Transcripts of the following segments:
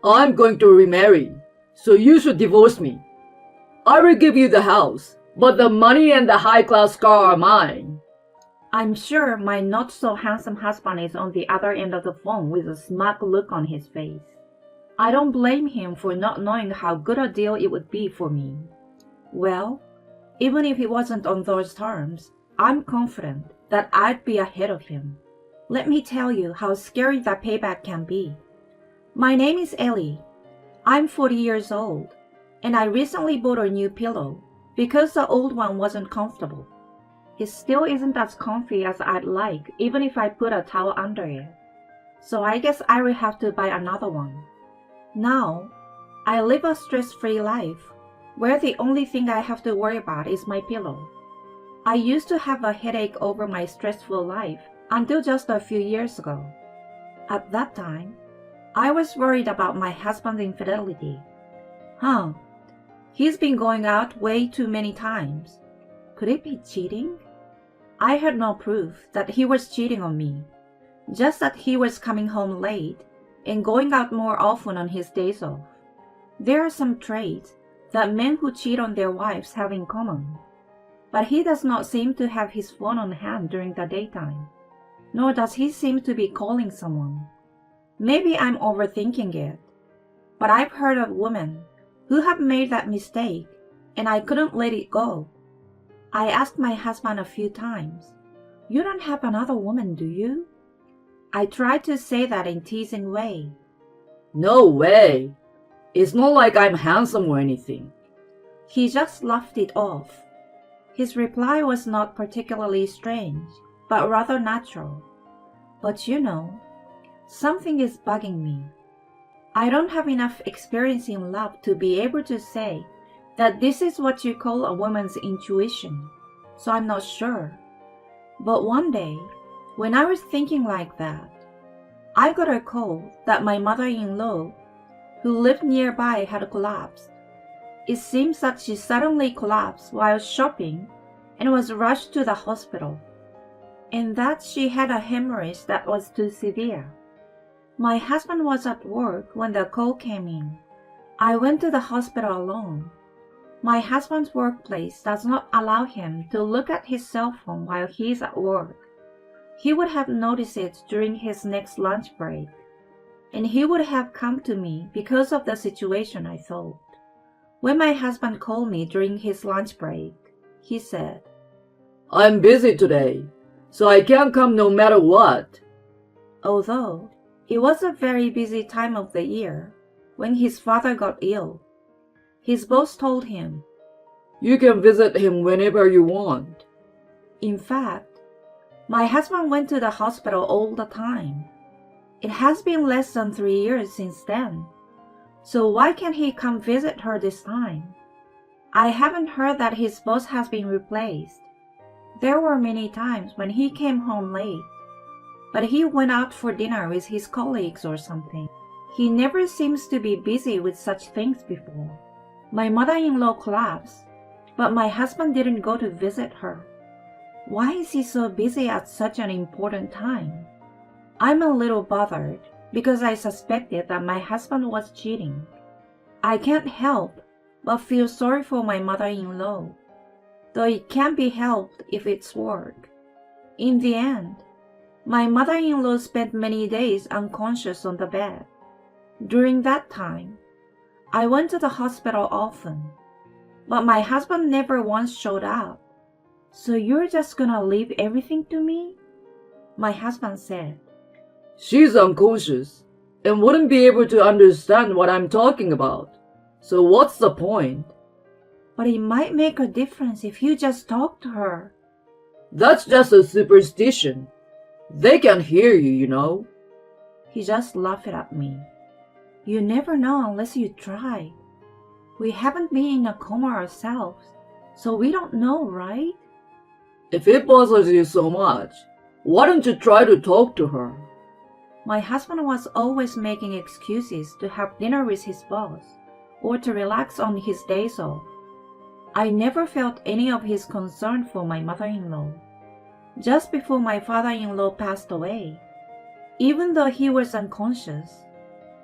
I'm going to remarry, so you should divorce me. I will give you the house, but the money and the high-class car are mine. I'm sure my not-so-handsome husband is on the other end of the phone with a smug look on his face. I don't blame him for not knowing how good a deal it would be for me. Well, even if it wasn't on those terms, I'm confident that I'd be ahead of him. Let me tell you how scary that payback can be. My name is Ellie. I'm 40 years old, and I recently bought a new pillow because the old one wasn't comfortable. It still isn't as comfy as I'd like, even if I put a towel under it. So I guess I will have to buy another one. Now, I live a stress-free life, where the only thing I have to worry about is my pillow. I used to have a headache over my stressful life until just a few years ago. At that time, I was worried about my husband's infidelity. He's been going out way too many times. Could it be cheating? I had no proof that he was cheating on me, just that he was coming home late and going out more often on his days off. There are some traits that men who cheat on their wives have in common, but he does not seem to have his phone on hand during the daytime, nor does he seem to be calling someone. Maybe I'm overthinking it, but I've heard of women who have made that mistake, and I couldn't let it go. I asked my husband a few times, "You don't have another woman, do you?" I tried to say that in a teasing way. No way. It's not like I'm handsome or anything. He just laughed it off. His reply was not particularly strange, but rather natural. But you know, something is bugging me. I don't have enough experience in love to be able to say that this is what you call a woman's intuition, so I'm not sure. But one day, when I was thinking like that, I got a call that my mother-in-law, who lived nearby, had collapsed. It seems that she suddenly collapsed while shopping and was rushed to the hospital, and that she had a hemorrhage that was too severe. My husband was at work when the call came in. I went to the hospital alone. My husband's workplace does not allow him to look at his cell phone while he is at work. He would have noticed it during his next lunch break, and he would have come to me because of the situation, I thought. When my husband called me during his lunch break, he said, I'm busy today, so I can't come no matter what. Although it was a very busy time of the year when his father got ill. His boss told him, You can visit him whenever you want. In fact, my husband went to the hospital all the time. It has been less than 3 years since then. So why can't he come visit her this time? I haven't heard that his boss has been replaced. There were many times when he came home late, but he went out for dinner with his colleagues or something. He never seems to be busy with such things before. My mother-in-law collapsed, but my husband didn't go to visit her. Why is he so busy at such an important time? I'm a little bothered because I suspected that my husband was cheating. I can't help but feel sorry for my mother-in-law, though it can't be helped if it's work. In the end, my mother-in-law spent many days unconscious on the bed. During that time, I went to the hospital often, but my husband never once showed up. So you're just gonna leave everything to me? My husband said. She's unconscious and wouldn't be able to understand what I'm talking about. So what's the point? But it might make a difference if you just talk to her. That's just a superstition. They can hear you, you know. He just laughed at me. You never know unless you try. We haven't been in a coma ourselves, so we don't know, right? If it bothers you so much, why don't you try to talk to her? My husband was always making excuses to have dinner with his boss or to relax on his days off. I never felt any of his concern for my mother-in-law. Just before my father-in-law passed away, even though he was unconscious,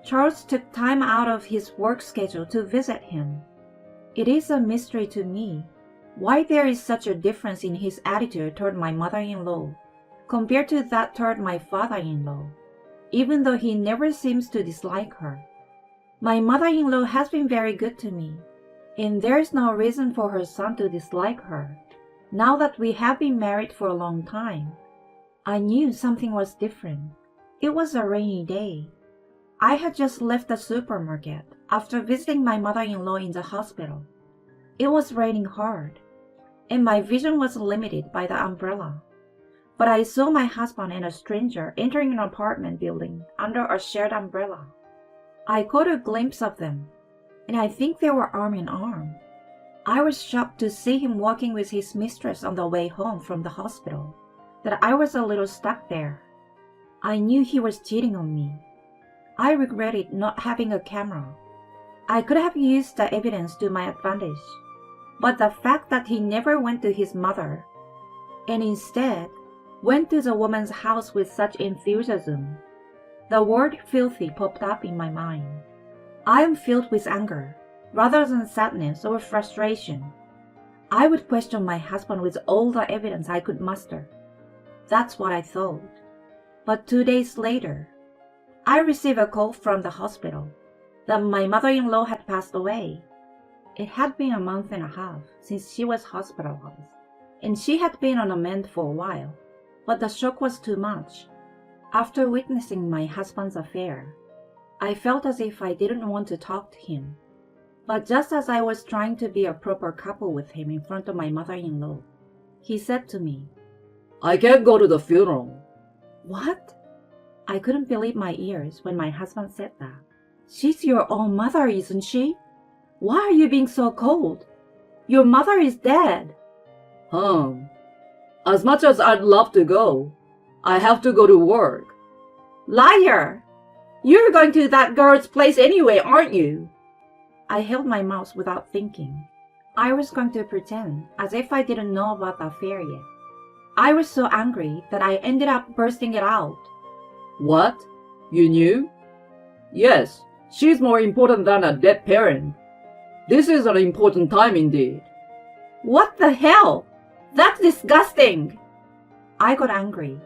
Charles took time out of his work schedule to visit him. It is a mystery to me why there is such a difference in his attitude toward my mother-in-law compared to that toward my father-in-law, even though he never seems to dislike her. My mother-in-law has been very good to me, and there is no reason for her son to dislike her, now that we have been married for a long time. I knew something was different. It was a rainy day. I had just left the supermarket after visiting my mother-in-law in the hospital. It was raining hard, and my vision was limited by the umbrella. But I saw my husband and a stranger entering an apartment building under a shared umbrella. I caught a glimpse of them, and I think they were arm in arm. I was shocked to see him walking with his mistress on the way home from the hospital, that I was a little stuck there. I knew he was cheating on me. I regretted not having a camera. I could have used the evidence to my advantage, but the fact that he never went to his mother, and instead went to the woman's house with such enthusiasm, the word filthy popped up in my mind. I am filled with anger, rather than sadness or frustration. I would question my husband with all the evidence I could muster. That's what I thought. But 2 days later, I received a call from the hospital that my mother-in-law had passed away. It had been a month and a half since she was hospitalized, and she had been on a mend for a while, but the shock was too much. After witnessing my husband's affair, I felt as if I didn't want to talk to him. But just as I was trying to be a proper couple with him in front of my mother-in-law, he said to me, I can't go to the funeral. What? I couldn't believe my ears when my husband said that. She's your own mother, isn't she? Why are you being so cold? Your mother is dead. As much as I'd love to go, I have to go to work. Liar! You're going to that girl's place anyway, aren't you? I held my mouth without thinking. I was going to pretend as if I didn't know about the affair yet. I was so angry that I ended up bursting it out. What? You knew? Yes, she's more important than a dead parent. This is an important time indeed. What the hell? That's disgusting! I got angry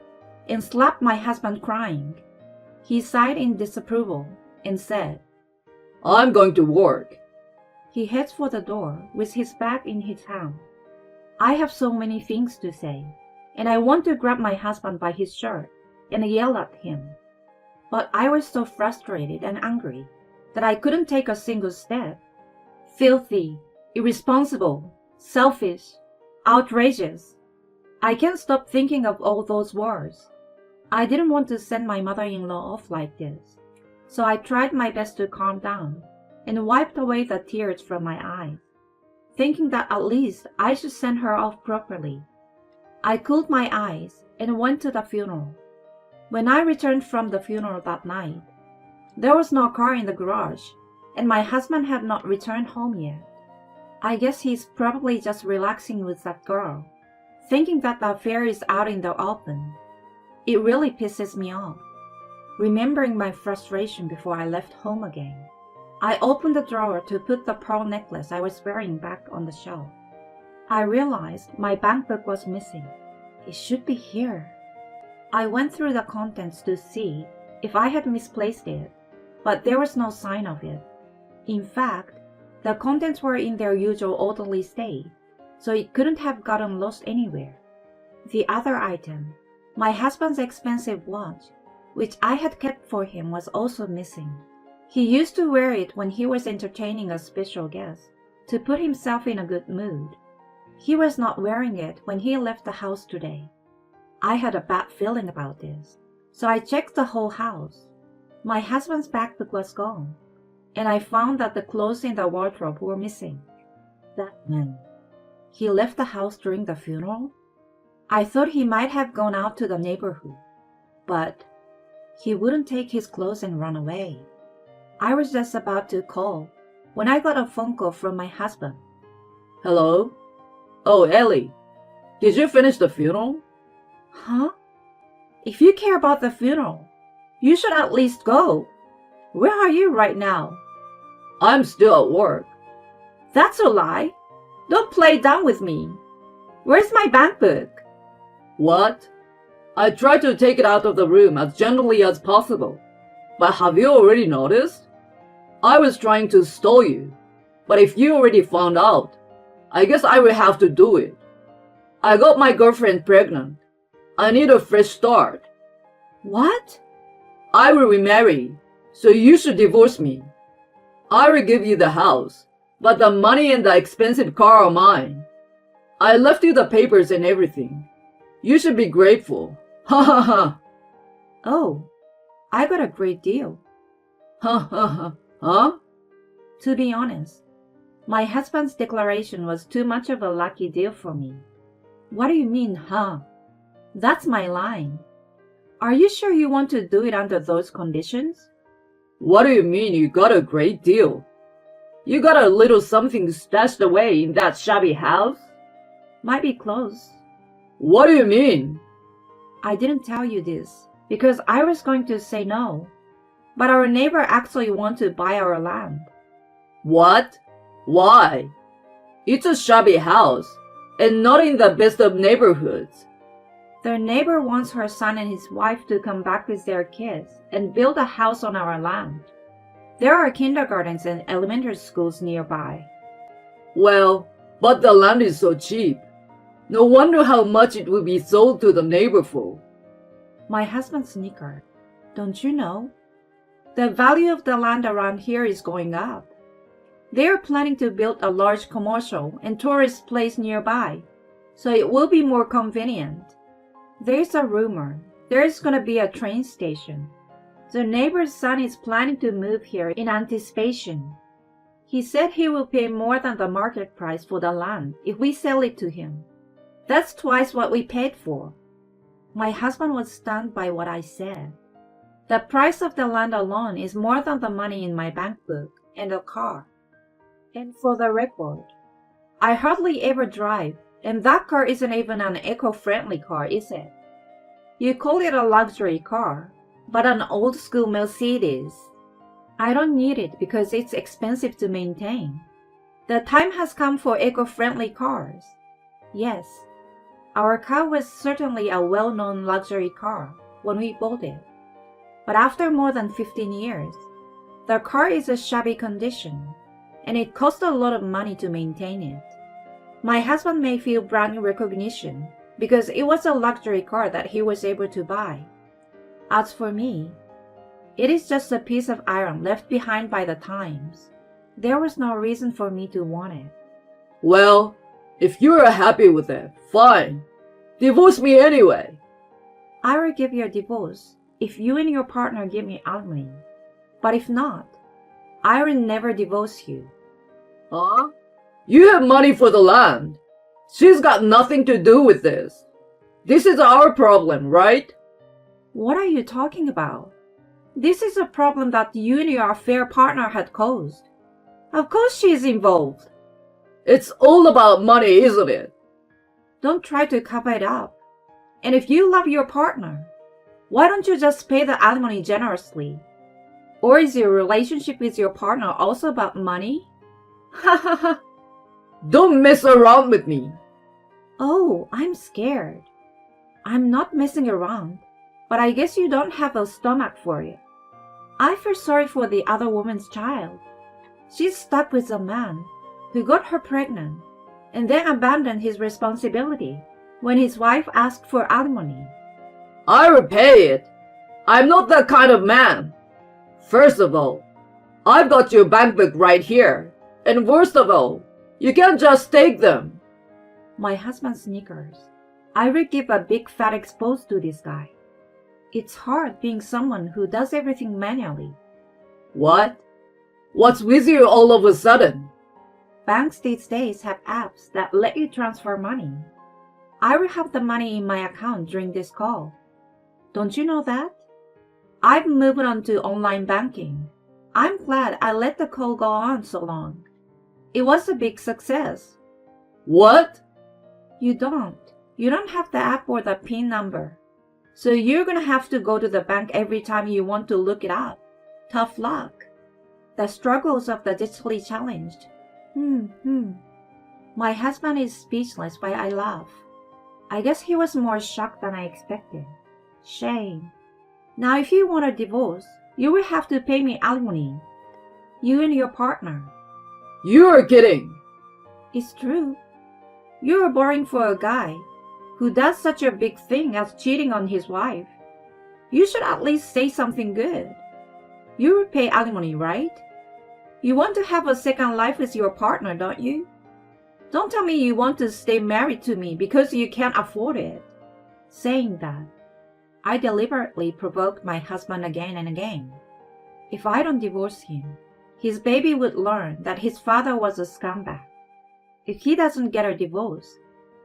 and slapped my husband, crying. He sighed in disapproval and said, I'm going to work. He heads for the door with his bag in his hand. I have so many things to say, and I want to grab my husband by his shirt and yell at him. But I was so frustrated and angry that I couldn't take a single step. Filthy, irresponsible, selfish, outrageous. I can't stop thinking of all those words. I didn't want to send my mother-in-law off like this, so I tried my best to calm down and wiped away the tears from my eyes, thinking that at least I should send her off properly. I cooled my eyes and went to the funeral. When I returned from the funeral that night, there was no car in the garage, and my husband had not returned home yet. I guess he's probably just relaxing with that girl, thinking that the affair is out in the open. It really pisses me off. Remembering my frustration before I left home again, I opened the drawer to put the pearl necklace I was wearing back on the shelf. I realized my bank book was missing. It should be here. I went through the contents to see if I had misplaced it, but there was no sign of it. In fact, the contents were in their usual orderly state, so it couldn't have gotten lost anywhere. The other item, my husband's expensive watch, which I had kept for him, was also missing. He used to wear it when he was entertaining a special guest, to put himself in a good mood. He was not wearing it when he left the house today. I had a bad feeling about this, so I checked the whole house. My husband's backbook was gone, and I found that the clothes in the wardrobe were missing. That meant he left the house during the funeral? I thought he might have gone out to the neighborhood, but he wouldn't take his clothes and run away. I was just about to call when I got a phone call from my husband. Hello? Oh, Ellie, did you finish the funeral? Huh? If you care about the funeral, you should at least go. Where are you right now? I'm still at work. That's a lie. Don't play dumb with me. Where's my bank book? What? I tried to take it out of the room as gently as possible. But have you already noticed? I was trying to stall you. But if you already found out, I guess I will have to do it. I got my girlfriend pregnant. I need a fresh start. What? I will remarry, so you should divorce me. I will give you the house, but the money and the expensive car are mine. I left you the papers and everything. You should be grateful. Ha ha ha. Oh, I got a great deal. Ha ha ha. Huh? To be honest, my husband's declaration was too much of a lucky deal for me. What do you mean, huh? That's my line. Are you sure you want to do it under those conditions? What do you mean you got a great deal? You got a little something stashed away in that shabby house? Might be close. What do you mean? I didn't tell you this because I was going to say no. But our neighbor actually wants to buy our land. What? Why? It's a shabby house, and not in the best of neighborhoods. Their neighbor wants her son and his wife to come back with their kids and build a house on our land. There are kindergartens and elementary schools nearby. Well, but the land is so cheap. No wonder how much it will be sold to the neighbor for. My husband snickered. Don't you know? The value of the land around here is going up. They are planning to build a large commercial and tourist place nearby, so it will be more convenient. There's a rumor there's going to be a train station. The neighbor's son is planning to move here in anticipation. He said he will pay more than the market price for the land if we sell it to him. That's twice what we paid for. My husband was stunned by what I said. The price of the land alone is more than the money in my bank book and the car. And for the record, I hardly ever drive, and that car isn't even an eco-friendly car, is it? You call it a luxury car, but an old-school Mercedes. I don't need it because it's expensive to maintain. The time has come for eco-friendly cars. Yes, our car was certainly a well-known luxury car when we bought it. But after more than 15 years, the car is a shabby condition, and it costs a lot of money to maintain it. My husband may feel brand recognition because it was a luxury car that he was able to buy. As for me, it is just a piece of iron left behind by the times. There was no reason for me to want it. Well, if you're happy with it, fine. Divorce me anyway. I will give you a divorce if you and your partner give me alimony. But if not, I will never divorce you. Huh? You have money for the land. She's got nothing to do with this. This is our problem, right? What are you talking about? This is a problem that you and your affair partner had caused. Of course she is involved. It's all about money, isn't it? Don't try to cover it up. And if you love your partner, why don't you just pay the alimony generously? Or is your relationship with your partner also about money? Ha ha ha. Don't mess around with me. Oh, I'm scared. I'm not messing around, but I guess you don't have a stomach for it. I feel sorry for the other woman's child. She's stuck with a man who got her pregnant and then abandoned his responsibility when his wife asked for alimony. I will pay it. I'm not that kind of man. First of all, I've got your bank book right here. And worst of all, you can't just take them. My husband snickers. I will give a big fat expose to this guy. It's hard being someone who does everything manually. What? What's with you all of a sudden? Banks these days have apps that let you transfer money. I will have the money in my account during this call. Don't you know that? I've moved on to online banking. I'm glad I let the call go on so long. It was a big success. What? You don't. You don't have the app or the PIN number. So you're gonna have to go to the bank every time you want to look it up. Tough luck. The struggles of the digitally challenged. My husband is speechless while I laugh. I guess he was more shocked than I expected. Shame. Now if you want a divorce, you will have to pay me alimony. You and your partner. You are kidding. It's true. You are boring for a guy who does such a big thing as cheating on his wife. You should at least say something good. You will pay alimony, right? You want to have a second life with your partner, don't you? Don't tell me you want to stay married to me because you can't afford it. Saying that, I deliberately provoked my husband again and again. If I don't divorce him, his baby would learn that his father was a scumbag. If he doesn't get a divorce,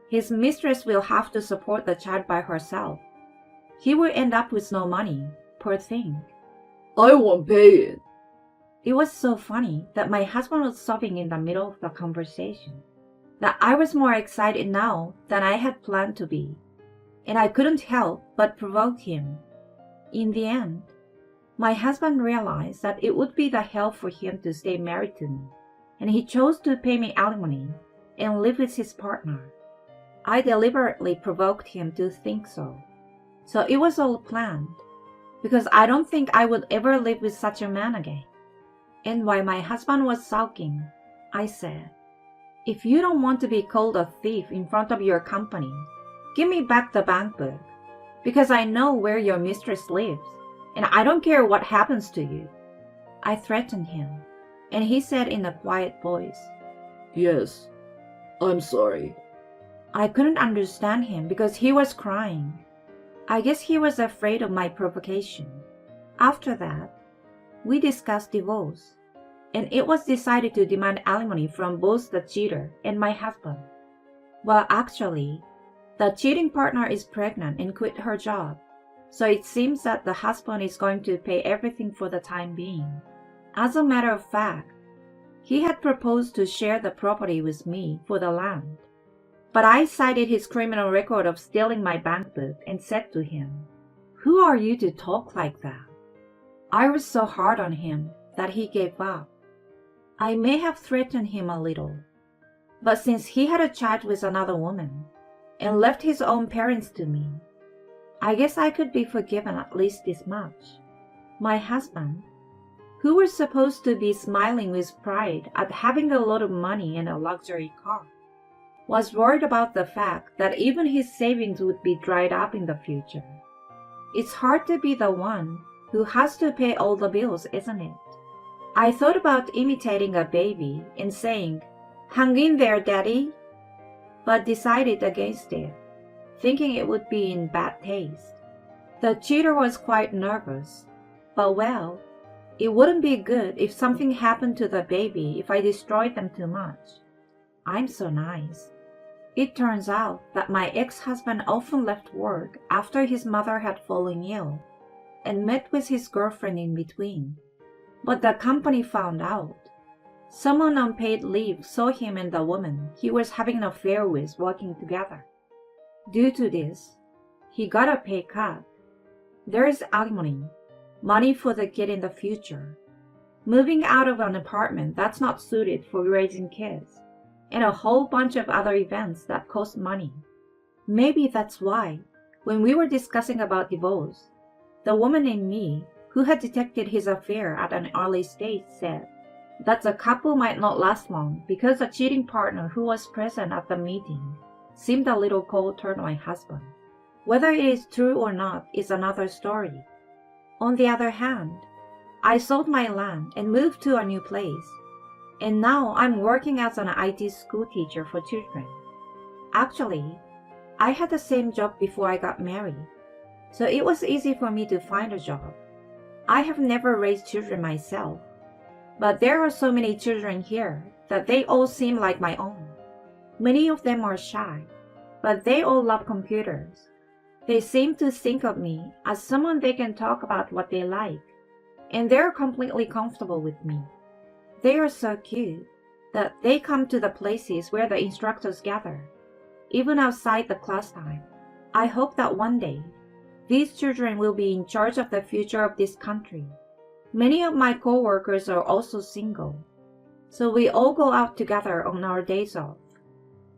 his mistress will have to support the child by herself. He will end up with no money, poor thing. I won't pay it. It was so funny that my husband was sobbing in the middle of the conversation, that I was more excited now than I had planned to be, and I couldn't help but provoke him. In the end, my husband realized that it would be the hell for him to stay married to me, and he chose to pay me alimony and live with his partner. I deliberately provoked him to think so. So it was all planned, because I don't think I would ever live with such a man again. And while my husband was sulking, I said, "If you don't want to be called a thief in front of your company, give me back the bank book, because I know where your mistress lives, and I don't care what happens to you." I threatened him, and he said in a quiet voice, "Yes, I'm sorry." I couldn't understand him because he was crying. I guess he was afraid of my provocation. After that, we discussed divorce, and it was decided to demand alimony from both the cheater and my husband. Well, actually, the cheating partner is pregnant and quit her job, so it seems that the husband is going to pay everything for the time being. As a matter of fact, he had proposed to share the property with me for the land. But I cited his criminal record of stealing my bank book and said to him, "Who are you to talk like that?" I was so hard on him that he gave up. I may have threatened him a little, but since he had a child with another woman and left his own parents to me, I guess I could be forgiven at least this much. My husband, who was supposed to be smiling with pride at having a lot of money and a luxury car, was worried about the fact that even his savings would be dried up in the future. It's hard to be the one who has to pay all the bills, isn't it? I thought about imitating a baby and saying, "Hang in there, Daddy," but decided against it, thinking it would be in bad taste. The cheater was quite nervous, but well, it wouldn't be good if something happened to the baby if I destroyed them too much. I'm so nice. It turns out that my ex-husband often left work after his mother had fallen ill and met with his girlfriend in between. But the company found out. Someone on paid leave saw him and the woman he was having an affair with working together. Due to this, he got a pay cut. There is alimony, money for the kid in the future, moving out of an apartment that's not suited for raising kids, and a whole bunch of other events that cost money. Maybe that's why, when we were discussing about divorce, the woman in me, who had detected his affair at an early stage, said that the couple might not last long because the cheating partner who was present at the meeting seemed a little cold toward my husband. Whether it is true or not is another story. On the other hand, I sold my land and moved to a new place, and now I'm working as an IT school teacher for children. Actually, I had the same job before I got married, so it was easy for me to find a job. I have never raised children myself, but there are so many children here that they all seem like my own. Many of them are shy, but they all love computers. They seem to think of me as someone they can talk about what they like, and they're completely comfortable with me. They are so cute that they come to the places where the instructors gather, even outside the class time. I hope that one day, these children will be in charge of the future of this country. Many of my coworkers are also single, so we all go out together on our days off.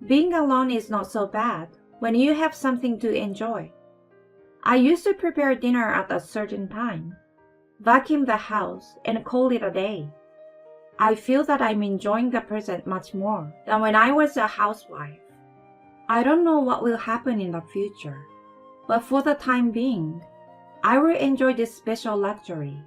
Being alone is not so bad when you have something to enjoy. I used to prepare dinner at a certain time, vacuum the house, and call it a day. I feel that I'm enjoying the present much more than when I was a housewife. I don't know what will happen in the future, but for the time being, I will enjoy this special luxury.